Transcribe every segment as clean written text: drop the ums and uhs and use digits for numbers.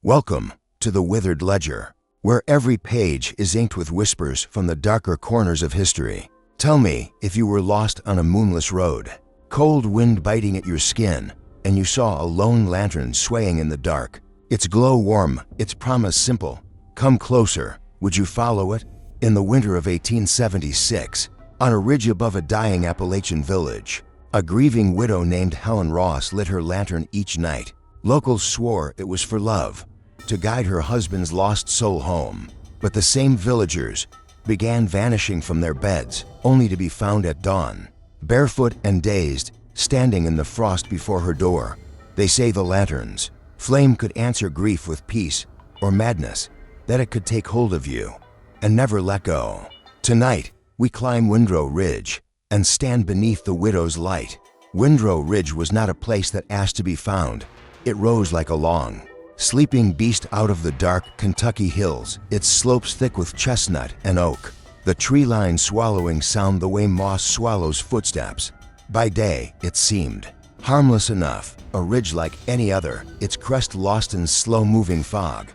Welcome to the Withered Ledger, where every page is inked with whispers from the darker corners of history. Tell me if you were lost on a moonless road, cold wind biting at your skin, and you saw a lone lantern swaying in the dark. Its glow warm, its promise simple. Come closer, would you follow it? In the winter of 1876, on a ridge above a dying Appalachian village, a grieving widow named Helen Ross lit her lantern each night. Locals swore it was for love, to guide her husband's lost soul home. But the same villagers began vanishing from their beds, only to be found at dawn, barefoot and dazed, standing in the frost before her door. They say the lantern's flame could answer grief with peace, or madness, that it could take hold of you and never let go. Tonight, we climb Windrow Ridge and stand beneath the widow's light. Windrow Ridge was not a place that asked to be found. It rose like a long, sleeping beast out of the dark Kentucky hills, its slopes thick with chestnut and oak, the tree line swallowing sound the way moss swallows footsteps. By day, it seemed harmless enough, a ridge like any other, its crest lost in slow-moving fog.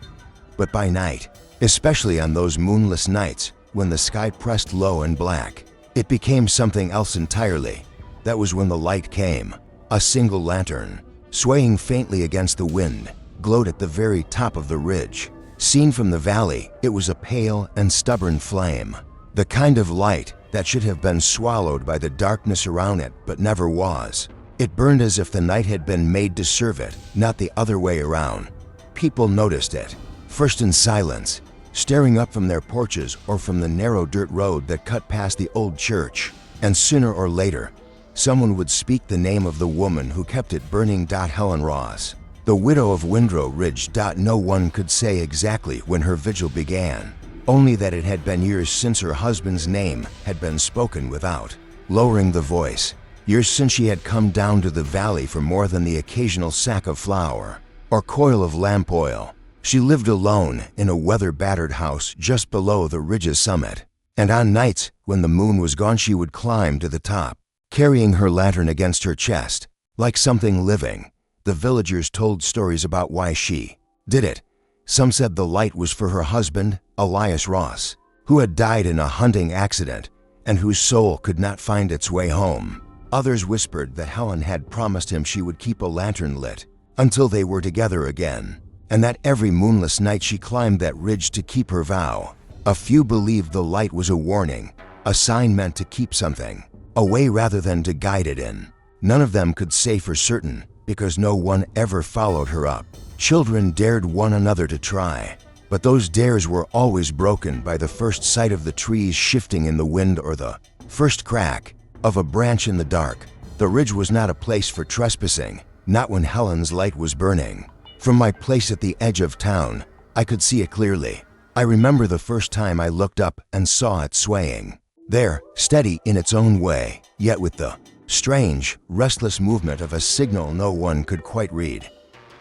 But by night, especially on those moonless nights when the sky pressed low and black, it became something else entirely. That was when the light came, a single lantern, swaying faintly against the wind, glowed at the very top of the ridge. Seen from the valley, it was a pale and stubborn flame, the kind of light that should have been swallowed by the darkness around it but never was. It burned as if the night had been made to serve it, not the other way around. People noticed it, first in silence, staring up from their porches or from the narrow dirt road that cut past the old church, and sooner or later, someone would speak the name of the woman who kept it burning. Helen Ross, the widow of Windrow Ridge. No one could say exactly when her vigil began, only that it had been years since her husband's name had been spoken without lowering the voice, years since she had come down to the valley for more than the occasional sack of flour or coil of lamp oil. She lived alone in a weather-battered house just below the ridge's summit, and on nights when the moon was gone she would climb to the top, carrying her lantern against her chest, like something living. The villagers told stories about why she did it. Some said the light was for her husband, Elias Ross, who had died in a hunting accident and whose soul could not find its way home. Others whispered that Helen had promised him she would keep a lantern lit until they were together again, and that every moonless night she climbed that ridge to keep her vow. A few believed the light was a warning, a sign meant to keep something away rather than to guide it in. None of them could say for certain, because no one ever followed her up. Children dared one another to try, but those dares were always broken by the first sight of the trees shifting in the wind or the first crack of a branch in the dark. The ridge was not a place for trespassing, not when Helen's light was burning. From my place at the edge of town, I could see it clearly. I remember the first time I looked up and saw it swaying. There, steady in its own way, yet with the strange, restless movement of a signal no one could quite read.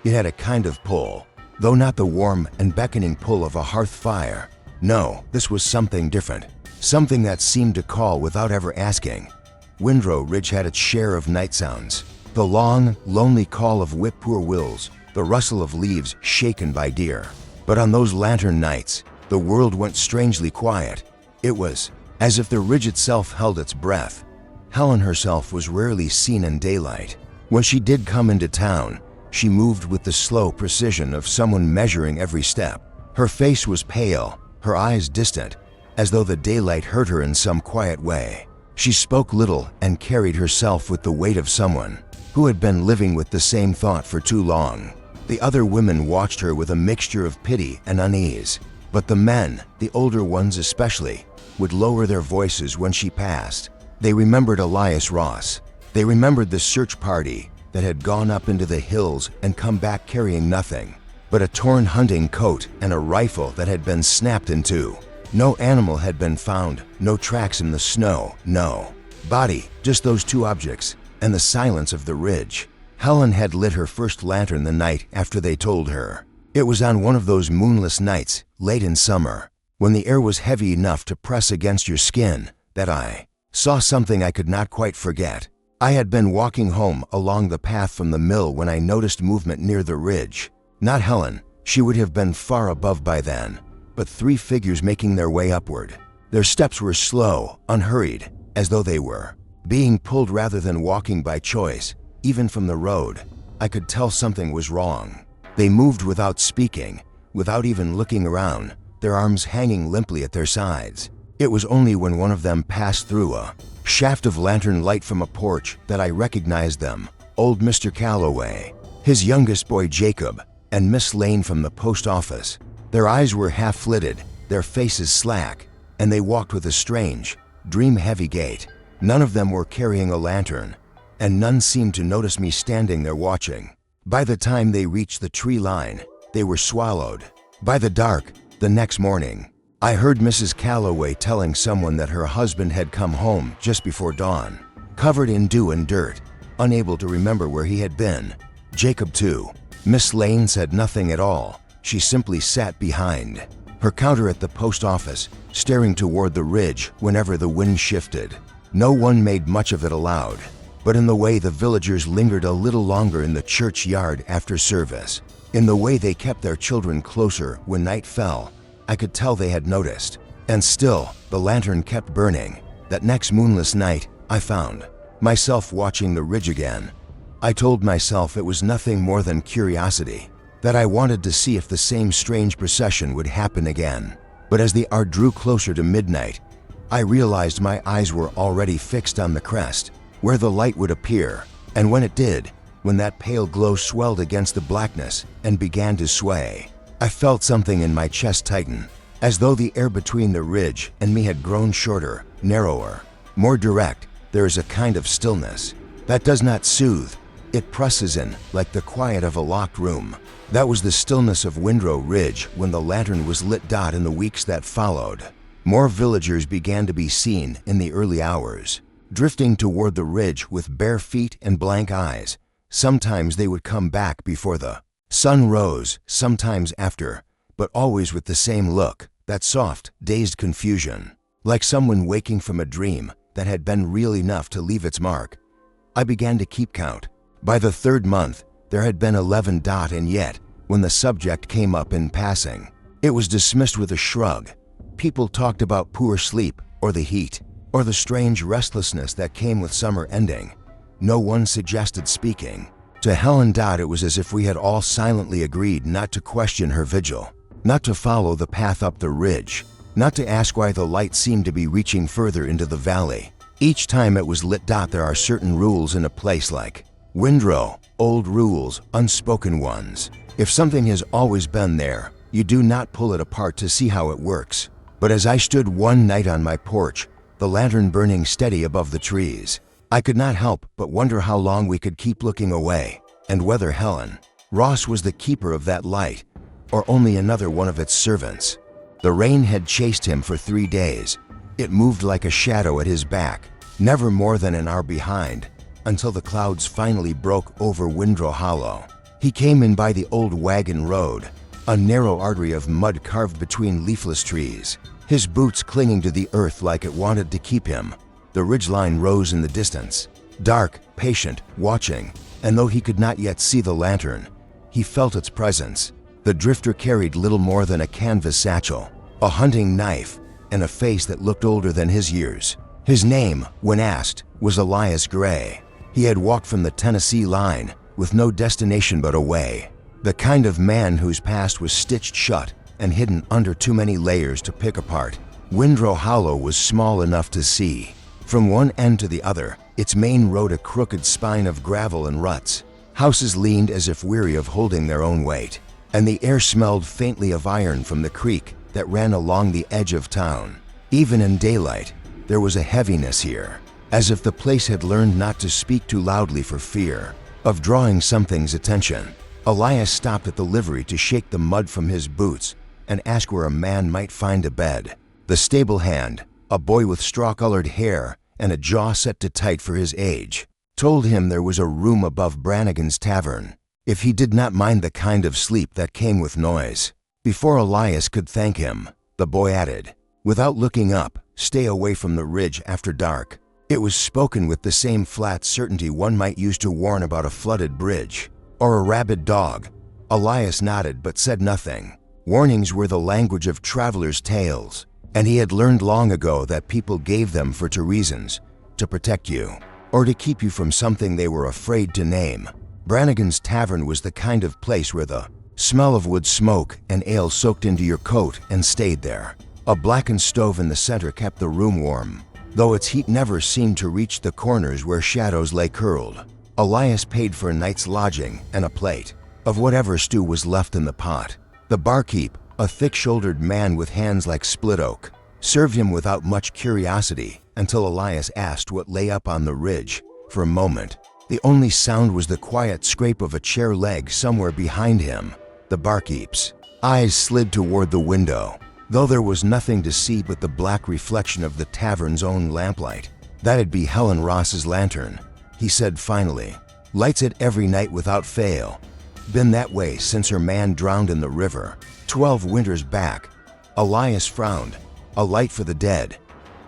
It had a kind of pull, though not the warm and beckoning pull of a hearth fire. No, this was something different, something that seemed to call without ever asking. Windrow Ridge had its share of night sounds, the long, lonely call of whippoorwills, the rustle of leaves shaken by deer. But on those lantern nights, the world went strangely quiet. It was as if the ridge itself held its breath. Helen herself was rarely seen in daylight. When she did come into town, she moved with the slow precision of someone measuring every step. Her face was pale, her eyes distant, as though the daylight hurt her in some quiet way. She spoke little and carried herself with the weight of someone who had been living with the same thought for too long. The other women watched her with a mixture of pity and unease, but the men, the older ones especially, would lower their voices when she passed. They remembered Elias Ross. They remembered the search party that had gone up into the hills and come back carrying nothing but a torn hunting coat and a rifle that had been snapped in two. No animal had been found, no tracks in the snow, no body, just those two objects and the silence of the ridge. Helen had lit her first lantern the night after they told her. It was on one of those moonless nights, late in summer, when the air was heavy enough to press against your skin, that I saw something I could not quite forget. I had been walking home along the path from the mill when I noticed movement near the ridge. Not Helen, She would have been far above by then, but 3 figures making their way upward. Their steps were slow, unhurried, as though they were being pulled rather than walking by choice. Even from the road, I could tell something was wrong. They moved without speaking, without even looking around, their arms hanging limply at their sides. It was only when one of them passed through a shaft of lantern light from a porch that I recognized them. Old Mr. Calloway, his youngest boy Jacob, and Miss Lane from the post office. Their eyes were half-lidded, their faces slack, and they walked with a strange, dream-heavy gait. None of them were carrying a lantern, and none seemed to notice me standing there watching. By the time they reached the tree line, they were swallowed by the dark. The next morning, I heard Mrs. Calloway telling someone that her husband had come home just before dawn, covered in dew and dirt, unable to remember where he had been. Jacob too. Miss Lane said nothing at all. She simply sat behind her counter at the post office, staring toward the ridge whenever the wind shifted. No one made much of it aloud, but in the way the villagers lingered a little longer in the churchyard after service, in the way they kept their children closer when night fell, I could tell they had noticed. And still, the lantern kept burning. That next moonless night, I found myself watching the ridge again. I told myself it was nothing more than curiosity, that I wanted to see if the same strange procession would happen again. But as the hour drew closer to midnight, I realized my eyes were already fixed on the crest, where the light would appear. And when it did, when that pale glow swelled against the blackness and began to sway, I felt something in my chest tighten, as though the air between the ridge and me had grown shorter, narrower, more direct. There is a kind of stillness that does not soothe. It presses in like the quiet of a locked room. That was the stillness of Windrow Ridge when the lantern was lit. In the weeks that followed, more villagers began to be seen in the early hours, drifting toward the ridge with bare feet and blank eyes. Sometimes they would come back before the sun rose, sometimes after, but always with the same look, that soft, dazed confusion, like someone waking from a dream that had been real enough to leave its mark. I began to keep count. By the 3rd month, there had been 11. And yet, when the subject came up in passing, it was dismissed with a shrug. People talked about poor sleep, or the heat, or the strange restlessness that came with summer ending. No one suggested speaking. To Helen, it was as if we had all silently agreed not to question her vigil, not to follow the path up the ridge, not to ask why the light seemed to be reaching further into the valley. Each time it was lit. There are certain rules in a place like Windrow, old rules, unspoken ones. If something has always been there, you do not pull it apart to see how it works. But as I stood one night on my porch, the lantern burning steady above the trees, I could not help but wonder how long we could keep looking away, and whether Helen Ross was the keeper of that light, or only another one of its servants. The rain had chased him for 3 days. It moved like a shadow at his back, never more than an hour behind, until the clouds finally broke over Windrow Hollow. He came in by the old wagon road, a narrow artery of mud carved between leafless trees, his boots clinging to the earth like it wanted to keep him. The ridgeline rose in the distance, dark, patient, watching, and though he could not yet see the lantern, he felt its presence. The drifter carried little more than a canvas satchel, a hunting knife, and a face that looked older than his years. His name, when asked, was Elias Gray. He had walked from the Tennessee line, with no destination but away, the kind of man whose past was stitched shut and hidden under too many layers to pick apart. Windrow Hollow was small enough to see. From one end to the other, its main road a crooked spine of gravel and ruts. Houses leaned as if weary of holding their own weight, and the air smelled faintly of iron from the creek that ran along the edge of town. Even in daylight, there was a heaviness here, as if the place had learned not to speak too loudly for fear of drawing something's attention. Elias stopped at the livery to shake the mud from his boots and ask where a man might find a bed. The stable hand, a boy with straw-colored hair and a jaw set to tight for his age, told him there was a room above Brannigan's Tavern, if he did not mind the kind of sleep that came with noise. Before Elias could thank him, the boy added, without looking up, "Stay away from the ridge after dark." It was spoken with the same flat certainty one might use to warn about a flooded bridge, or a rabid dog, Elias nodded but said nothing. Warnings were the language of travelers' tales, and he had learned long ago that people gave them for two reasons: to protect you, or to keep you from something they were afraid to name. Brannigan's Tavern was the kind of place where the smell of wood smoke and ale soaked into your coat and stayed there. A blackened stove in the center kept the room warm, though its heat never seemed to reach the corners where shadows lay curled. Elias paid for a night's lodging and a plate of whatever stew was left in the pot. The barkeep, a thick-shouldered man with hands like split oak, served him without much curiosity until Elias asked what lay up on the ridge. For a moment, the only sound was the quiet scrape of a chair leg somewhere behind him. The barkeep's eyes slid toward the window, though there was nothing to see but the black reflection of the tavern's own lamplight. "That'd be Helen Ross's lantern," he said finally. "Lights it every night without fail. Been that way since her man drowned in the river 12 winters back." Elias frowned. "A light for the dead."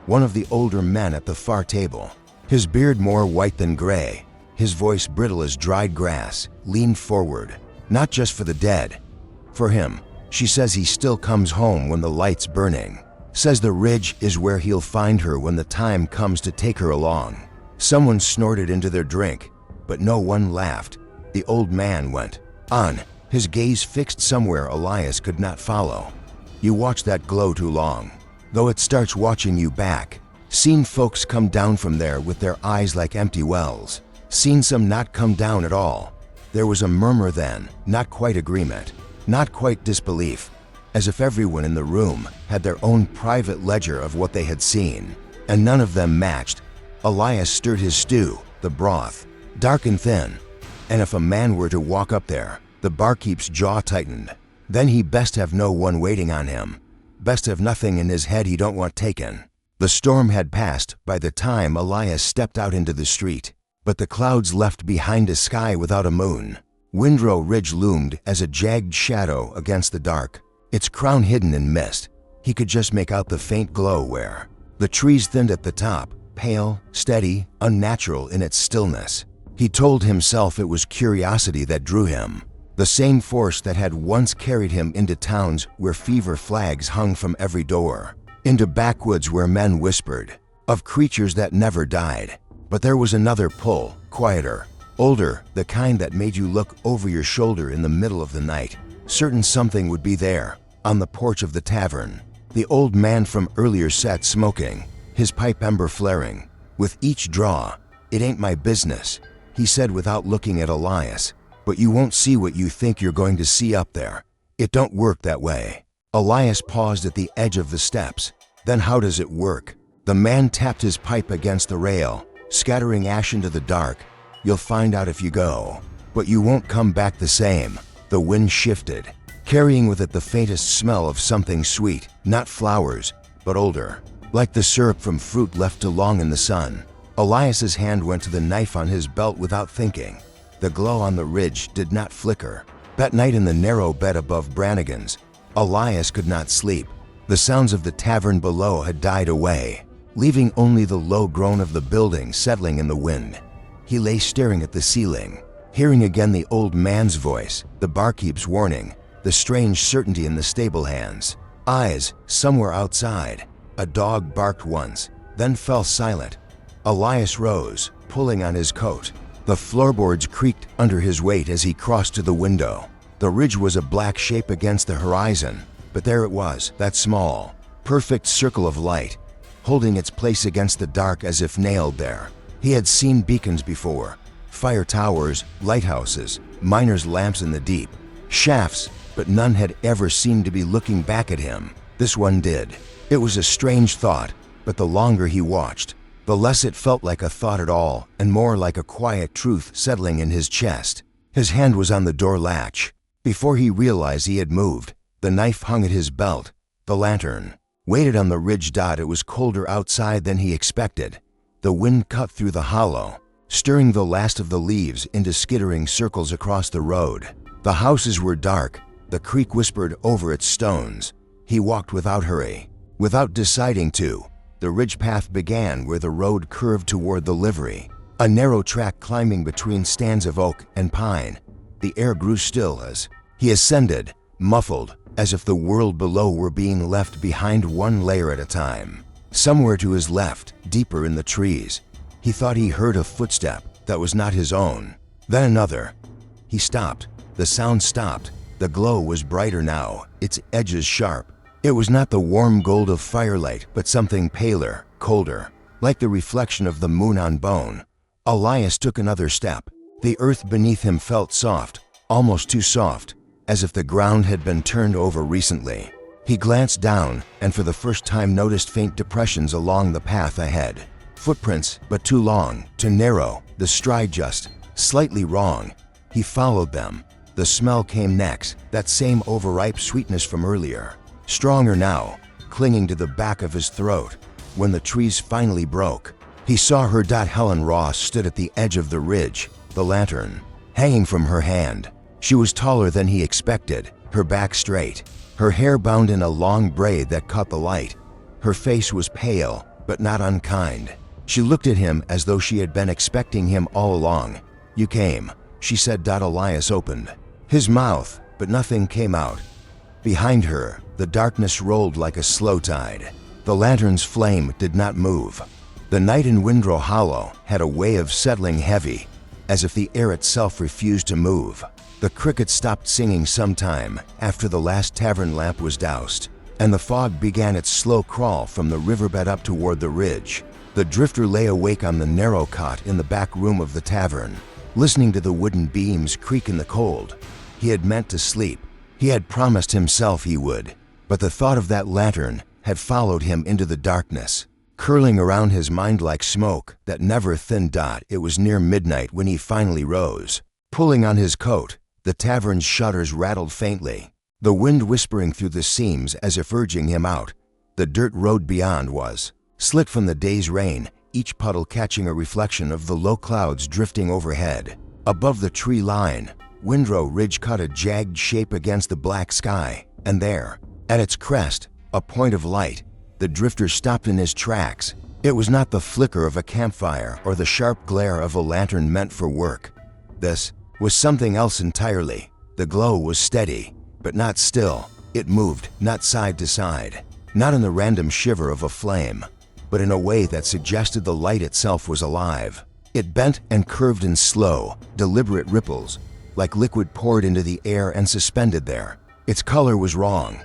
One of the older men at the far table, his beard more white than gray, his voice brittle as dried grass, leaned forward. "Not just for the dead. For him. She says he still comes home when the light's burning. Says the ridge is where he'll find her when the time comes to take her along." Someone snorted into their drink, but no one laughed. The old man went on, his gaze fixed somewhere Elias could not follow. "You watch that glow too long, though it starts watching you back. Seen folks come down from there with their eyes like empty wells. Seen some not come down at all." There was a murmur then, not quite agreement, not quite disbelief, as if everyone in the room had their own private ledger of what they had seen, and none of them matched. Elias stirred his stew, the broth, dark and thin, and if a man were to walk up there, the barkeep's jaw tightened. Then he best have no one waiting on him, best have nothing in his head he don't want taken. The storm had passed by the time Elias stepped out into the street, but the clouds left behind a sky without a moon. Windrow Ridge loomed as a jagged shadow against the dark, its crown hidden in mist. He could just make out the faint glow where the trees thinned at the top, pale, steady, unnatural in its stillness. He told himself it was curiosity that drew him, the same force that had once carried him into towns where fever flags hung from every door, into backwoods where men whispered of creatures that never died. But there was another pull, quieter, older, the kind that made you look over your shoulder in the middle of the night, certain something would be there, on the porch of the tavern. The old man from earlier sat smoking, his pipe ember flaring. With each draw, "It ain't my business," he said without looking at Elias, "but you won't see what you think you're going to see up there. It don't work that way." Elias paused at the edge of the steps. "Then how does it work?" The man tapped his pipe against the rail, scattering ash into the dark. "You'll find out if you go, but you won't come back the same." The wind shifted, carrying with it the faintest smell of something sweet, not flowers, but older, like the syrup from fruit left too long in the sun. Elias's hand went to the knife on his belt without thinking. The glow on the ridge did not flicker. That night in the narrow bed above Brannigan's, Elias could not sleep. The sounds of the tavern below had died away, leaving only the low groan of the building settling in the wind. He lay staring at the ceiling, hearing again the old man's voice, the barkeep's warning, the strange certainty in the stable hands. Eyes, somewhere outside. A dog barked once, then fell silent. Elias rose, pulling on his coat. The floorboards creaked under his weight as he crossed to the window. The ridge was a black shape against the horizon, but there it was, that small, perfect circle of light, holding its place against the dark as if nailed there. He had seen beacons before, fire towers, lighthouses, miners' lamps in the deep, shafts, but none had ever seemed to be looking back at him. This one did. It was a strange thought, but the longer he watched, the less it felt like a thought at all, and more like a quiet truth settling in his chest. His hand was on the door latch. Before he realized he had moved, the knife hung at his belt. The lantern waited on the ridge dot. It was colder outside than he expected. The wind cut through the hollow, stirring the last of the leaves into skittering circles across the road. The houses were dark. The creek whispered over its stones. He walked without hurry, without deciding to. The ridge path began where the road curved toward the livery, a narrow track climbing between stands of oak and pine. The air grew still as He ascended, muffled, as if the world below were being left behind one layer at a time. Somewhere to his left, deeper in the trees, he thought he heard a footstep that was not his own. Then another. He stopped. The sound stopped. The glow was brighter now, its edges sharp. It was not the warm gold of firelight, but something paler, colder, like the reflection of the moon on bone. Elias took another step. The earth beneath him felt soft, almost too soft, as if the ground had been turned over recently. He glanced down and for the first time noticed faint depressions along the path ahead. Footprints, but too long, too narrow, the stride just slightly wrong. He followed them. The smell came next, that same overripe sweetness from earlier. Stronger now, clinging to the back of his throat. When the trees finally broke, he saw her. Helen Ross stood at the edge of the ridge, the lantern hanging from her hand. She was taller than he expected, her back straight, her hair bound in a long braid that caught the light. Her face was pale, but not unkind. She looked at him as though she had been expecting him all along. "You came," she said. Elias opened his mouth, but nothing came out. Behind her, the darkness rolled like a slow tide. The lantern's flame did not move. The night in Windrow Hollow had a way of settling heavy, as if the air itself refused to move. The crickets stopped singing sometime after the last tavern lamp was doused, and the fog began its slow crawl from the riverbed up toward the ridge. The drifter lay awake on the narrow cot in the back room of the tavern, listening to the wooden beams creak in the cold. He had meant to sleep. He had promised himself he would, but the thought of that lantern had followed him into the darkness, curling around his mind like smoke that never thinned. It was near midnight when he finally rose. Pulling on his coat, the tavern's shutters rattled faintly, the wind whispering through the seams as if urging him out. The dirt road beyond was slick from the day's rain, each puddle catching a reflection of the low clouds drifting overhead. Above the tree line, Windrow Ridge cut a jagged shape against the black sky, and there, at its crest, a point of light. The drifter stopped in his tracks. It was not the flicker of a campfire or the sharp glare of a lantern meant for work. This was something else entirely. The glow was steady, but not still. It moved, not side to side, not in the random shiver of a flame, but in a way that suggested the light itself was alive. It bent and curved in slow, deliberate ripples, like liquid poured into the air and suspended there. Its color was wrong.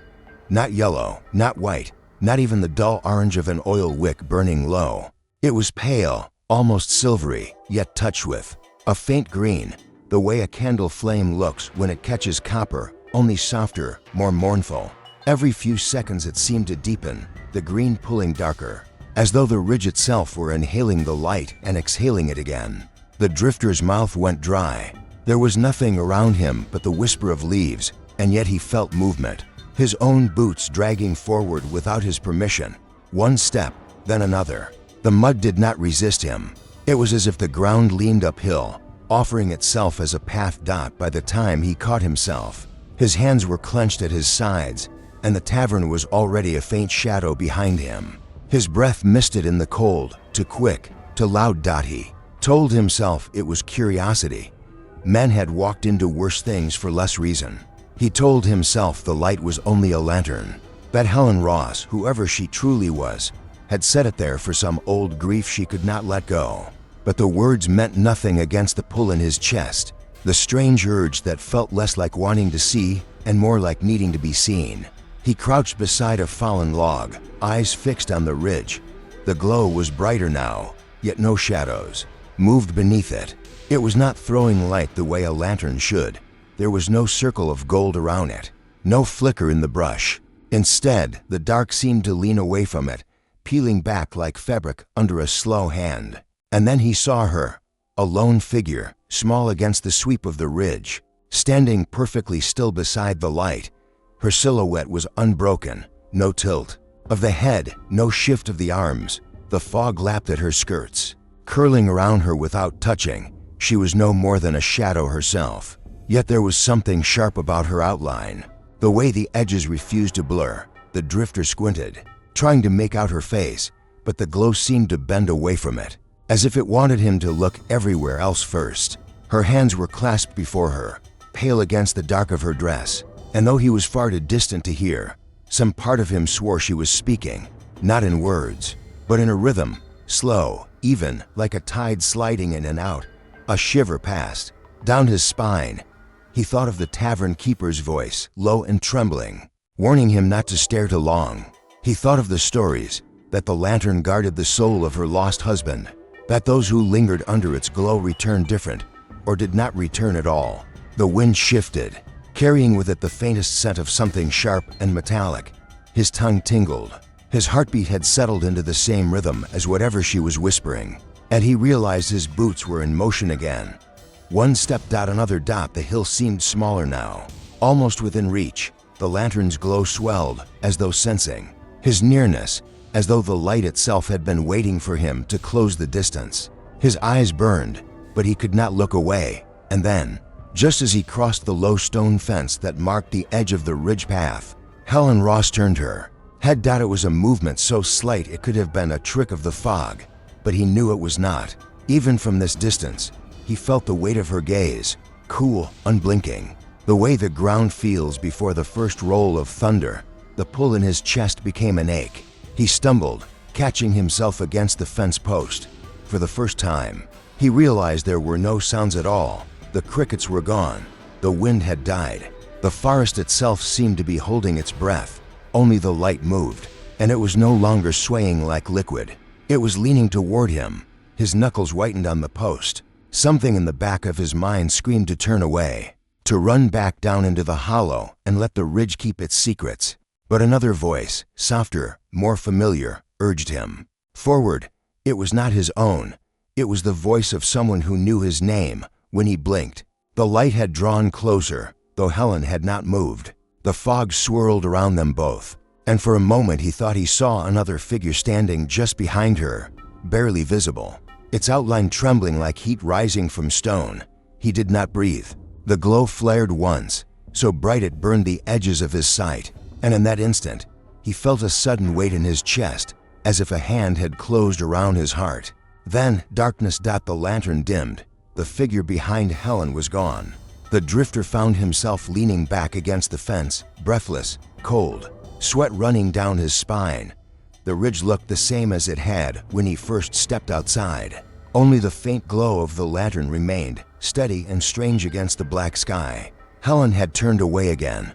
Not yellow, not white, not even the dull orange of an oil wick burning low. It was pale, almost silvery, yet touched with a faint green, the way a candle flame looks when it catches copper, only softer, more mournful. Every few seconds it seemed to deepen, the green pulling darker, as though the ridge itself were inhaling the light and exhaling it again. The drifter's mouth went dry. There was nothing around him but the whisper of leaves, and yet he felt movement, his own boots dragging forward without his permission. One step, then another. The mud did not resist him. It was as if the ground leaned uphill, offering itself as a path. By the time he caught himself, his hands were clenched at his sides, and the tavern was already a faint shadow behind him. His breath misted in the cold, too quick, too loud. He told himself it was curiosity. Men had walked into worse things for less reason. He told himself the light was only a lantern, that Helen Ross, whoever she truly was, had set it there for some old grief she could not let go. But the words meant nothing against the pull in his chest, the strange urge that felt less like wanting to see and more like needing to be seen. He crouched beside a fallen log, eyes fixed on the ridge. The glow was brighter now, yet no shadows moved beneath it. It was not throwing light the way a lantern should. There was no circle of gold around it, no flicker in the brush. Instead, the dark seemed to lean away from it, peeling back like fabric under a slow hand. And then he saw her, a lone figure, small against the sweep of the ridge, standing perfectly still beside the light. Her silhouette was unbroken, no tilt of the head, no shift of the arms. The fog lapped at her skirts, curling around her without touching. She was no more than a shadow herself. Yet there was something sharp about her outline, the way the edges refused to blur. The drifter squinted, trying to make out her face, but the glow seemed to bend away from it, as if it wanted him to look everywhere else first. Her hands were clasped before her, pale against the dark of her dress, and though he was far too distant to hear, some part of him swore she was speaking, not in words, but in a rhythm, slow, even, like a tide sliding in and out. A shiver passed down his spine. He thought of the tavern keeper's voice, low and trembling, warning him not to stare too long. He thought of the stories, that the lantern guarded the soul of her lost husband, that those who lingered under its glow returned different, or did not return at all. The wind shifted, carrying with it the faintest scent of something sharp and metallic. His tongue tingled. His heartbeat had settled into the same rhythm as whatever she was whispering, and he realized his boots were in motion again. One step, another. The hill seemed smaller now, almost within reach. The lantern's glow swelled, as though sensing his nearness, as though the light itself had been waiting for him to close the distance. His eyes burned, but he could not look away, and then, just as he crossed the low stone fence that marked the edge of the ridge path, Helen Ross turned her head. It was a movement so slight it could have been a trick of the fog, but he knew it was not. Even from this distance, he felt the weight of her gaze, cool, unblinking. The way the ground feels before the first roll of thunder. The pull in his chest became an ache. He stumbled, catching himself against the fence post. For the first time, he realized there were no sounds at all. The crickets were gone. The wind had died. The forest itself seemed to be holding its breath. Only the light moved, and it was no longer swaying like liquid. It was leaning toward him. His knuckles whitened on the post. Something in the back of his mind screamed to turn away, to run back down into the hollow and let the ridge keep its secrets. But another voice, softer, more familiar, urged him forward. It was not his own. It was the voice of someone who knew his name. When he blinked, the light had drawn closer, though Helen had not moved. The fog swirled around them both, and for a moment he thought he saw another figure standing just behind her, barely visible, its outline trembling like heat rising from stone. He did not breathe. The glow flared once, so bright it burned the edges of his sight, and in that instant, he felt a sudden weight in his chest, as if a hand had closed around his heart. Then, darkness. The lantern dimmed. The figure behind Helen was gone. The drifter found himself leaning back against the fence, breathless, cold, sweat running down his spine. The ridge looked the same as it had when he first stepped outside. Only the faint glow of the lantern remained, steady and strange against the black sky. Helen had turned away again.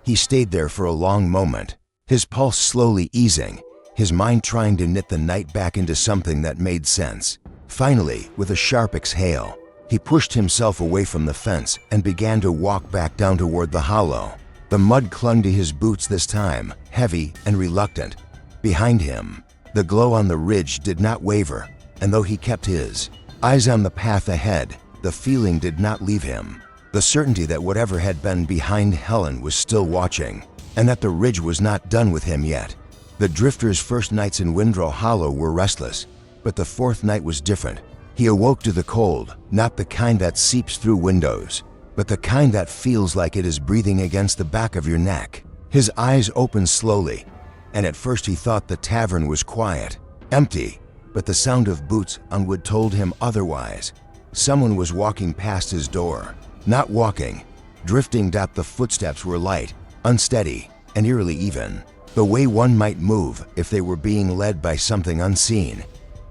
He stayed there for a long moment, his pulse slowly easing, his mind trying to knit the night back into something that made sense. Finally, with a sharp exhale, he pushed himself away from the fence and began to walk back down toward the hollow. The mud clung to his boots this time, heavy and reluctant. Behind him, the glow on the ridge did not waver, and though he kept his eyes on the path ahead, the feeling did not leave him. The certainty that whatever had been behind Helen was still watching, and that the ridge was not done with him yet. The drifter's first nights in Windrow Hollow were restless, but the fourth night was different. He awoke to the cold, not the kind that seeps through windows, but the kind that feels like it is breathing against the back of your neck. His eyes opened slowly, and at first he thought the tavern was quiet, empty, but the sound of boots on wood told him otherwise. Someone was walking past his door. Not walking, drifting. The footsteps were light, unsteady, and eerily even, the way one might move if they were being led by something unseen.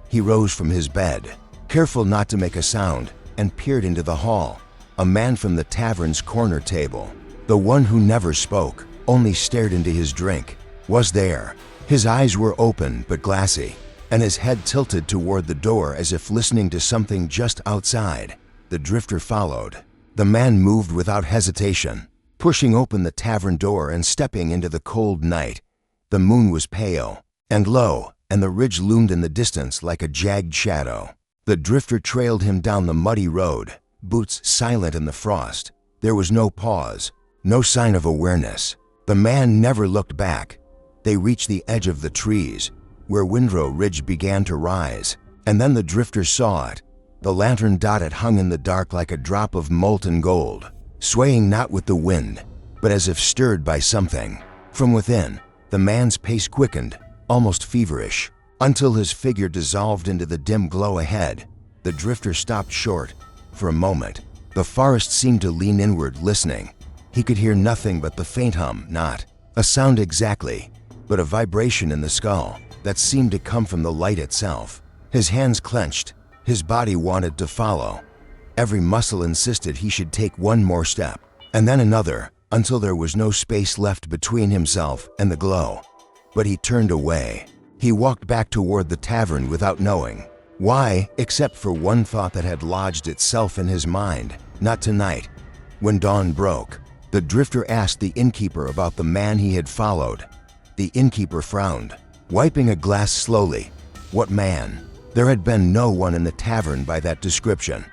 He rose from his bed, careful not to make a sound, and peered into the hall. A man from the tavern's corner table, the one who never spoke, only stared into his drink, was there. His eyes were open but glassy, and his head tilted toward the door as if listening to something just outside. The drifter followed. The man moved without hesitation, pushing open the tavern door and stepping into the cold night. The moon was pale and low, and the ridge loomed in the distance like a jagged shadow. The drifter trailed him down the muddy road, boots silent in the frost. There was no pause, no sign of awareness. The man never looked back. They reached the edge of the trees, where Windrow Ridge began to rise, and then the drifter saw it. The lantern it hung in the dark like a drop of molten gold, swaying not with the wind, but as if stirred by something. From within, the man's pace quickened, almost feverish, until his figure dissolved into the dim glow ahead. The drifter stopped short. For a moment, The forest seemed to lean inward, listening. He could hear nothing but the faint hum, not a sound exactly, but a vibration in the skull that seemed to come from the light itself. His hands clenched. His body wanted to follow. Every muscle insisted he should take one more step, and then another, until there was no space left between himself and the glow. But he turned away. He walked back toward the tavern without knowing why, except for one thought that had lodged itself in his mind. Not tonight. When dawn broke, the drifter asked the innkeeper about the man he had followed. The innkeeper frowned, wiping a glass slowly. What man? There had been no one in the tavern by that description.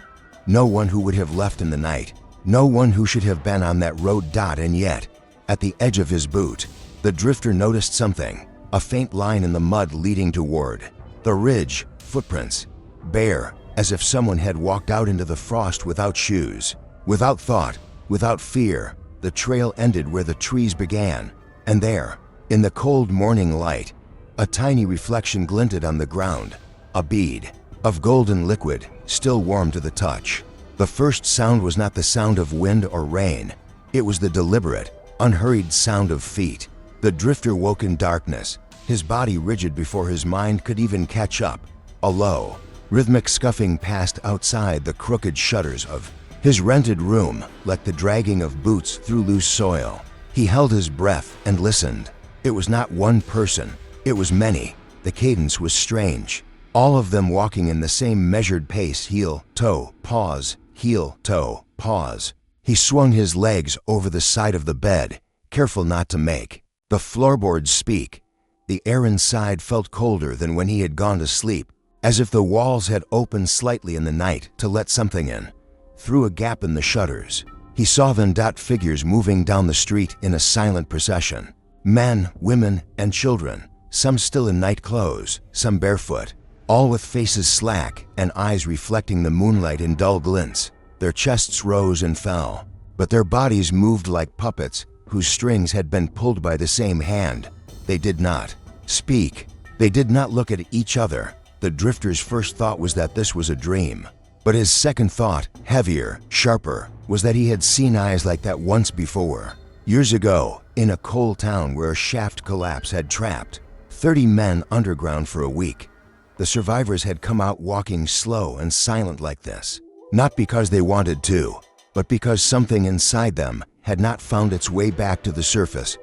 No one who would have left in the night. No one who should have been on that road. And yet, at the edge of his boot, the drifter noticed something. A faint line in the mud leading toward the ridge. Footprints. Bare, as if someone had walked out into the frost without shoes. Without thought, without fear, the trail ended where the trees began. And there, in the cold morning light, a tiny reflection glinted on the ground. A bead of golden liquid, still warm to the touch. The first sound was not the sound of wind or rain. It was the deliberate, unhurried sound of feet. The drifter woke in darkness, his body rigid before his mind could even catch up. A low, rhythmic scuffing passed outside the crooked shutters of his rented room, like the dragging of boots through loose soil. He held his breath and listened. It was not one person, it was many. The cadence was strange. All of them walking in the same measured pace, heel, toe, pause, heel, toe, pause. He swung his legs over the side of the bed, careful not to make the floorboards speak. The air inside felt colder than when he had gone to sleep, as if the walls had opened slightly in the night to let something in. Through a gap in the shutters, he saw figures moving down the street in a silent procession. Men, women, and children, some still in night clothes, some barefoot, all with faces slack and eyes reflecting the moonlight in dull glints. Their chests rose and fell, but their bodies moved like puppets whose strings had been pulled by the same hand. They did not speak. They did not look at each other. The drifter's first thought was that this was a dream. But his second thought, heavier, sharper, was that he had seen eyes like that once before. Years ago, in a coal town where a shaft collapse had trapped 30 men underground for a week. The survivors had come out walking slow and silent like this. Not because they wanted to, but because something inside them had not found its way back to the surface.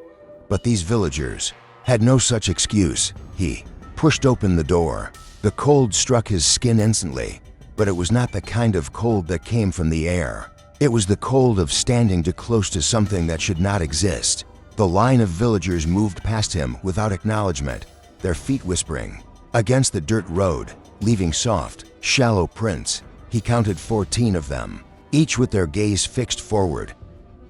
But these villagers had no such excuse. He pushed open the door. The cold struck his skin instantly, but it was not the kind of cold that came from the air. It was the cold of standing too close to something that should not exist. The line of villagers moved past him without acknowledgement, their feet whispering against the dirt road, leaving soft, shallow prints. He counted 14 of them, each with their gaze fixed forward.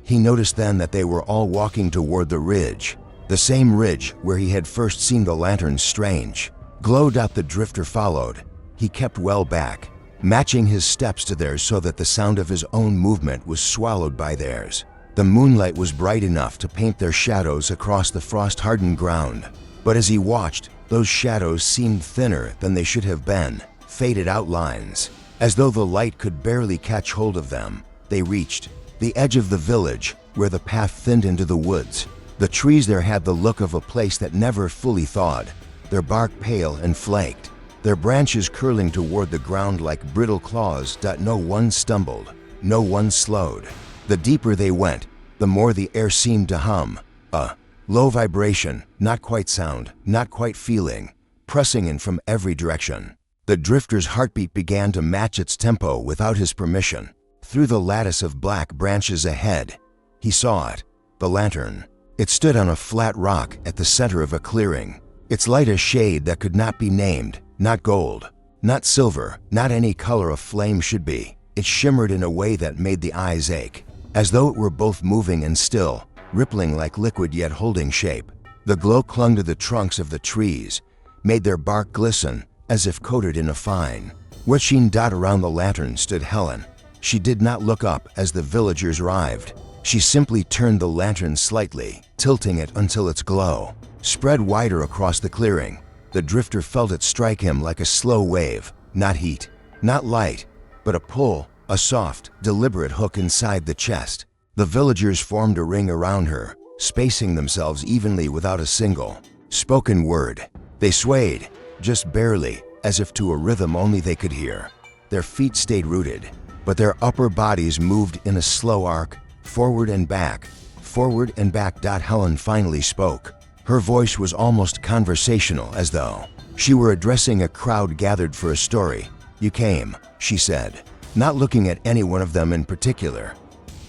He noticed then that they were all walking toward the ridge, the same ridge where he had first seen the lanterns. Strange. Glowed out. The drifter followed. He kept well back, matching his steps to theirs so that the sound of his own movement was swallowed by theirs. The moonlight was bright enough to paint their shadows across the frost-hardened ground. But as he watched, those shadows seemed thinner than they should have been, faded outlines, as though the light could barely catch hold of them. They reached the edge of the village, where the path thinned into the woods. The trees there had the look of a place that never fully thawed, their bark pale and flaked, their branches curling toward the ground like brittle claws. No one stumbled, no one slowed. The deeper they went, the more the air seemed to hum, a low vibration, not quite sound, not quite feeling, pressing in from every direction. The drifter's heartbeat began to match its tempo without his permission. Through the lattice of black branches ahead, he saw it, the lantern. It stood on a flat rock at the center of a clearing, its light a shade that could not be named, not gold, not silver, not any color a flame should be. It shimmered in a way that made the eyes ache, as though it were both moving and still, rippling like liquid yet holding shape. The glow clung to the trunks of the trees, made their bark glisten as if coated in a fine, wet-sheen dot. Around the lantern stood Helen. She did not look up as the villagers arrived. She simply turned the lantern slightly, tilting it until its glow spread wider across the clearing. The drifter felt it strike him like a slow wave, not heat, not light, but a pull, a soft, deliberate hook inside the chest. The villagers formed a ring around her, spacing themselves evenly without a single spoken word. They swayed, just barely, as if to a rhythm only they could hear. Their feet stayed rooted, but their upper bodies moved in a slow arc, forward and back, forward and back. Helen finally spoke. Her voice was almost conversational, as though she were addressing a crowd gathered for a story. "You came," she said, not looking at any one of them in particular.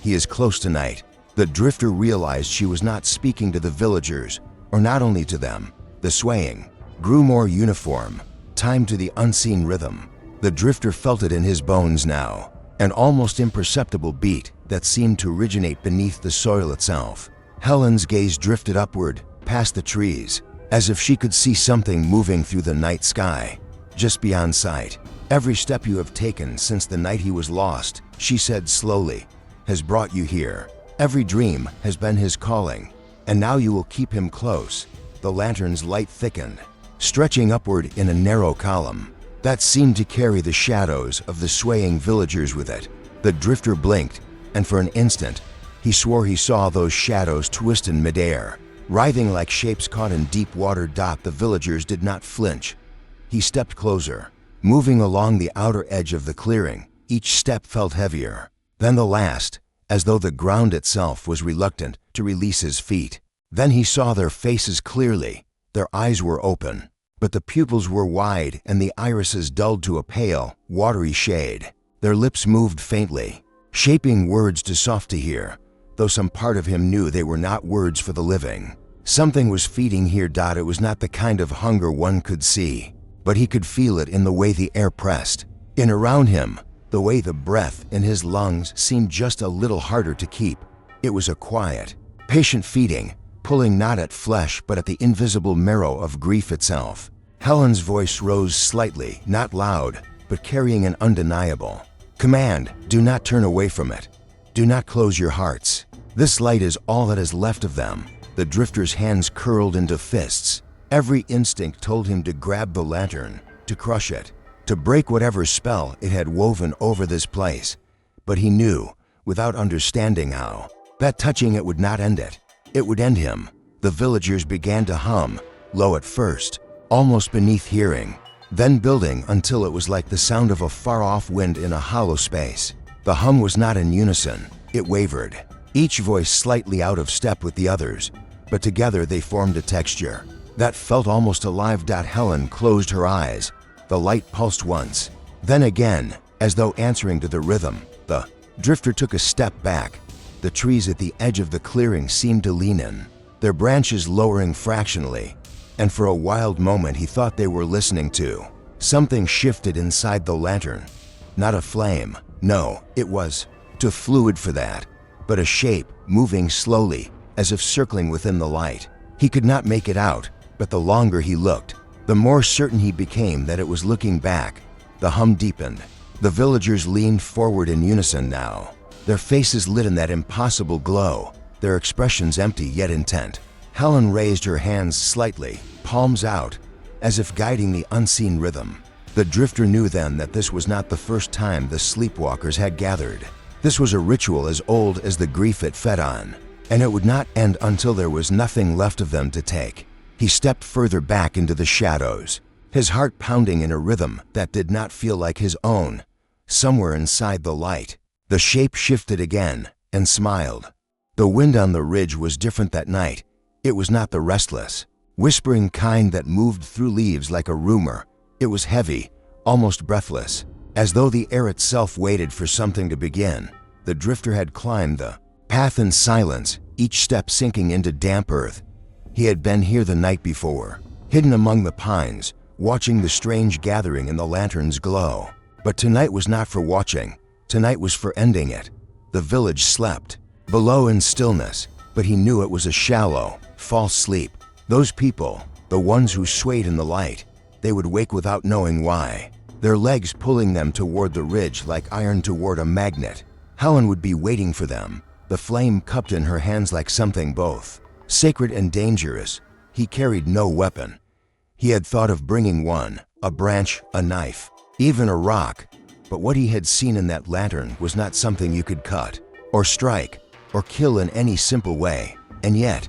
"He is close tonight." The drifter realized she was not speaking to the villagers, or not only to them. The swaying grew more uniform, timed to the unseen rhythm. The drifter felt it in his bones now, an almost imperceptible beat that seemed to originate beneath the soil itself. Helen's gaze drifted upward, past the trees, as if she could see something moving through the night sky, just beyond sight. "Every step you have taken since the night he was lost," she said slowly, "has brought you here. Every dream has been his calling, and now you will keep him close." The lantern's light thickened, stretching upward in a narrow column that seemed to carry the shadows of the swaying villagers with it. The drifter blinked, and for an instant, he swore he saw those shadows twist in midair, writhing like shapes caught in deep water. The villagers did not flinch. He stepped closer, moving along the outer edge of the clearing. Each step felt heavier than the last, as though the ground itself was reluctant to release his feet. Then he saw their faces clearly. Their eyes were open, but the pupils were wide and the irises dulled to a pale, watery shade. Their lips moved faintly, shaping words too soft to hear, though some part of him knew they were not words for the living. Something was feeding here. It was not the kind of hunger one could see, but he could feel it in the way the air pressed in around him, the way the breath in his lungs seemed just a little harder to keep. It was a quiet, patient feeding, pulling not at flesh but at the invisible marrow of grief itself. Helen's voice rose slightly, not loud, but carrying an undeniable command. "Do not turn away from it. Do not close your hearts. This light is all that is left of them." The drifter's hands curled into fists. Every instinct told him to grab the lantern, to crush it, to break whatever spell it had woven over this place. But he knew, without understanding how, that touching it would not end it. It would end him. The villagers began to hum, low at first, almost beneath hearing, then building until it was like the sound of a far-off wind in a hollow space. The hum was not in unison. It wavered, each voice slightly out of step with the others, but together they formed a texture that felt almost alive. Helen closed her eyes. The light pulsed once, then again, as though answering to the rhythm. The drifter took a step back. The trees at the edge of the clearing seemed to lean in, their branches lowering fractionally, and for a wild moment he thought they were listening to. Something shifted inside the lantern. Not a flame, no, it was too fluid for that, but a shape moving slowly, as if circling within the light. He could not make it out, but the longer he looked, the more certain he became that it was looking back. The hum deepened. The villagers leaned forward in unison now, their faces lit in that impossible glow, their expressions empty yet intent. Helen raised her hands slightly, palms out, as if guiding the unseen rhythm. The drifter knew then that this was not the first time the sleepwalkers had gathered. This was a ritual as old as the grief it fed on, and it would not end until there was nothing left of them to take. He stepped further back into the shadows, his heart pounding in a rhythm that did not feel like his own. Somewhere inside the light, the shape shifted again and smiled. The wind on the ridge was different that night. It was not the restless, whispering kind that moved through leaves like a rumor. It was heavy, almost breathless, as though the air itself waited for something to begin. The drifter had climbed the path in silence, each step sinking into damp earth. He had been here the night before, hidden among the pines, watching the strange gathering in the lantern's glow. But tonight was not for watching. Tonight was for ending it. The village slept, below in stillness, but he knew it was a shallow, false sleep. Those people, the ones who swayed in the light, they would wake without knowing why, their legs pulling them toward the ridge like iron toward a magnet. Helen would be waiting for them, the flame cupped in her hands like something both sacred and dangerous. He carried no weapon. He had thought of bringing one, a branch, a knife, even a rock, But what he had seen in that lantern was not something you could cut, or strike, or kill in any simple way. And yet,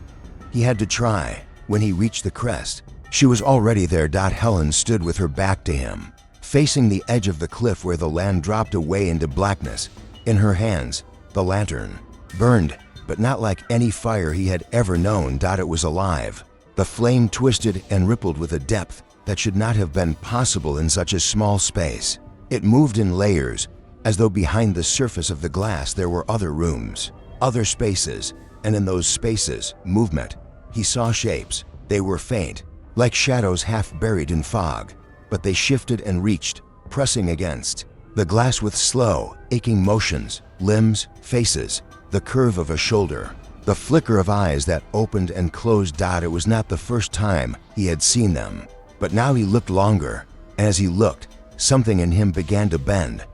he had to try. When he reached the crest, she was already there. Helen stood with her back to him, facing the edge of the cliff where the land dropped away into blackness. In her hands, the lantern burned, but not like any fire he had ever known. It was alive. The flame twisted and rippled with a depth that should not have been possible in such a small space. It moved in layers, as though behind the surface of the glass there were other rooms, other spaces, and in those spaces, movement. He saw shapes. They were faint, like shadows half buried in fog, but they shifted and reached, pressing against the glass with slow, aching motions, limbs, faces, the curve of a shoulder, the flicker of eyes that opened and closed. It was not the first time he had seen them, but now he looked longer, and as he looked, something in him began to bend.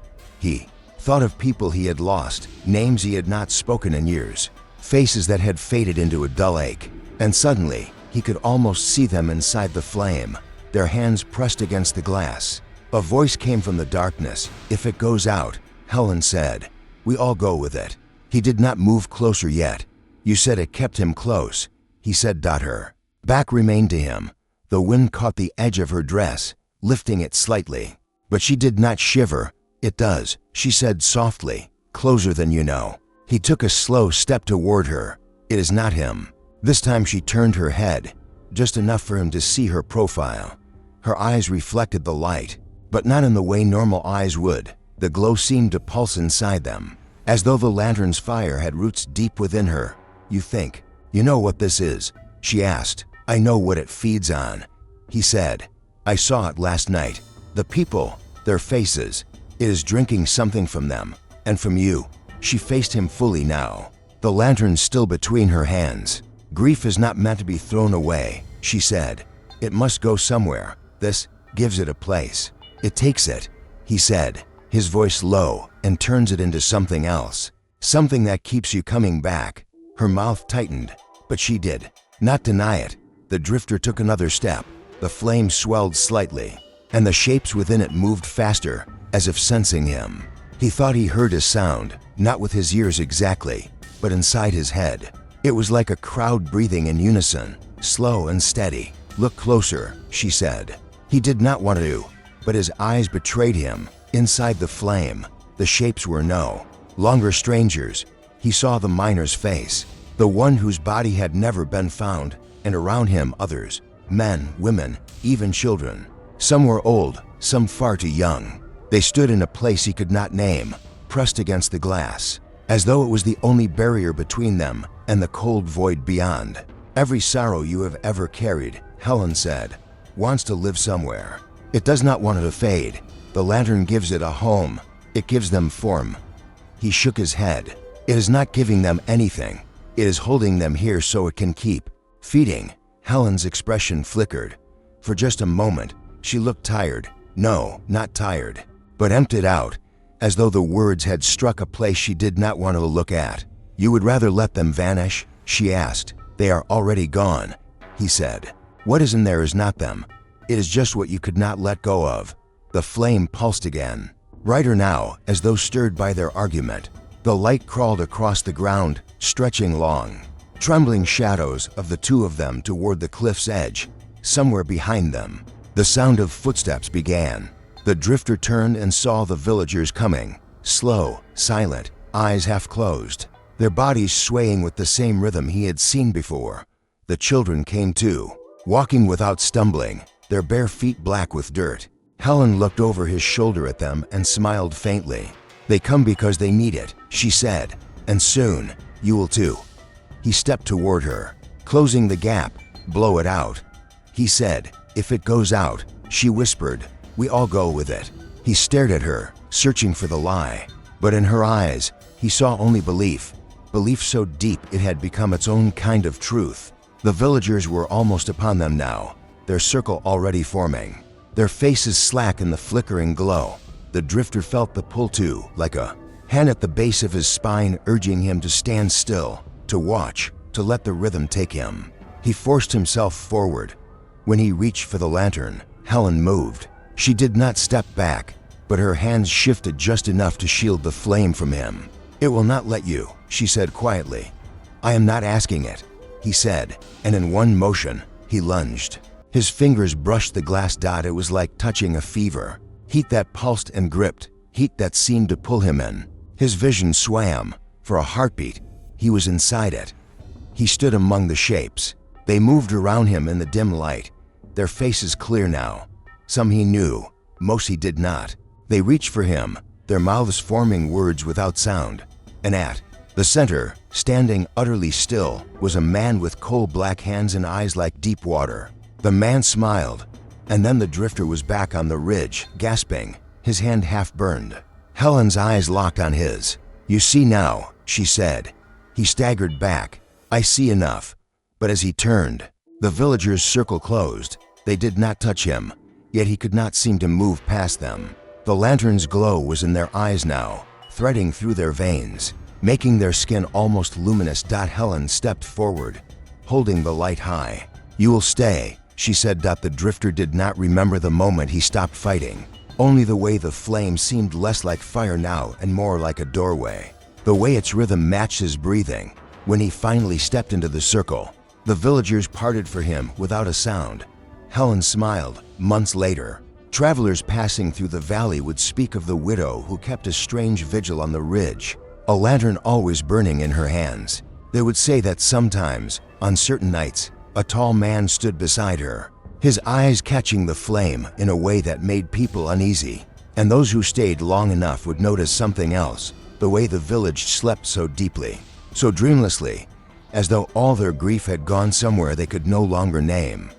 He thought of people he had lost, names he had not spoken in years, faces that had faded into a dull ache, and suddenly he could almost see them inside the flame, their hands pressed against the glass. A voice came from the darkness. "If it goes out," Helen said, "we all go with it." He did not move closer yet. "You said it kept him close," he said. Her back remained to him. The wind caught the edge of her dress, lifting it slightly. But she did not shiver. "It does," she said softly, "closer than you know." He took a slow step toward her. "It is not him." This time she turned her head, just enough for him to see her profile. Her eyes reflected the light, but not in the way normal eyes would. The glow seemed to pulse inside them, as though the lantern's fire had roots deep within her. "You think you know what this is?" she asked. "I know what it feeds on," he said. "I saw it last night. The people, their faces. It is drinking something from them, and from you." She faced him fully now, the lantern still between her hands. "Grief is not meant to be thrown away," she said. "It must go somewhere. This gives it a place. It takes it," he said, his voice low, "and turns it into something else. Something that keeps you coming back." Her mouth tightened, but she did not deny it. The drifter took another step. The flame swelled slightly, and the shapes within it moved faster, as if sensing him. He thought he heard a sound, not with his ears exactly, but inside his head. It was like a crowd breathing in unison, slow and steady. "Look closer," she said. He did not want to, but his eyes betrayed him. Inside the flame, the shapes were no longer strangers. He saw the miner's face, the one whose body had never been found, and around him others, men, women, even children. Some were old, some far too young. They stood in a place he could not name, pressed against the glass, as though it was the only barrier between them and the cold void beyond. "Every sorrow you have ever carried," Helen said, "wants to live somewhere. It does not want to fade. The lantern gives it a home. It gives them form." He shook his head. "It is not giving them anything. It is holding them here so it can keep feeding." Helen's expression flickered. For just a moment, she looked tired. No, not tired, but emptied out, as though the words had struck a place she did not want to look at. "You would rather let them vanish?" she asked. "They are already gone," he said. "What is in there is not them. It is just what you could not let go of." The flame pulsed again, brighter now, as though stirred by their argument. The light crawled across the ground, stretching long, trembling shadows of the two of them toward the cliff's edge. Somewhere behind them, the sound of footsteps began. The drifter turned and saw the villagers coming, slow, silent, eyes half closed, their bodies swaying with the same rhythm he had seen before. The children came too, walking without stumbling, their bare feet black with dirt. Helen looked over his shoulder at them and smiled faintly. "They come because they need it," she said, "and soon, you will too." He stepped toward her, closing the gap. "Blow it out," he said. "If it goes out," she whispered, "we all go with it." He stared at her, searching for the lie, but in her eyes, he saw only belief. Belief so deep it had become its own kind of truth. The villagers were almost upon them now, their circle already forming, their faces slack in the flickering glow. The drifter felt the pull too, like a hand at the base of his spine urging him to stand still, to watch, to let the rhythm take him. He forced himself forward. When he reached for the lantern, Helen moved. She did not step back. but her hands shifted just enough to shield the flame from him. "It will not let you," she said quietly. "I am not asking it," he said, and in one motion, he lunged. His fingers brushed the glass dot. It was like touching a fever. Heat that pulsed and gripped, heat that seemed to pull him in. His vision swam. For a heartbeat, he was inside it. He stood among the shapes. They moved around him in the dim light, their faces clear now. Some he knew, most he did not. They reached for him, their mouths forming words without sound. And at the center, standing utterly still, was a man with coal black hands and eyes like deep water. The man smiled, and then the drifter was back on the ridge, gasping, his hand half burned. Helen's eyes locked on his. "You see now," she said. He staggered back. "I see enough." But as he turned, the villagers' circle closed. They did not touch him, yet he could not seem to move past them. The lantern's glow was in their eyes now, threading through their veins, making their skin almost luminous. Helen stepped forward, holding the light high. "You will stay," she said. The drifter did not remember the moment he stopped fighting, only the way the flame seemed less like fire now and more like a doorway. The way its rhythm matched his breathing. When he finally stepped into the circle, the villagers parted for him without a sound. Helen smiled. Months later, travelers passing through the valley would speak of the widow who kept a strange vigil on the ridge, a lantern always burning in her hands. They would say that sometimes, on certain nights, a tall man stood beside her, his eyes catching the flame in a way that made people uneasy. And those who stayed long enough would notice something else, the way the village slept so deeply, so dreamlessly, as though all their grief had gone somewhere they could no longer name.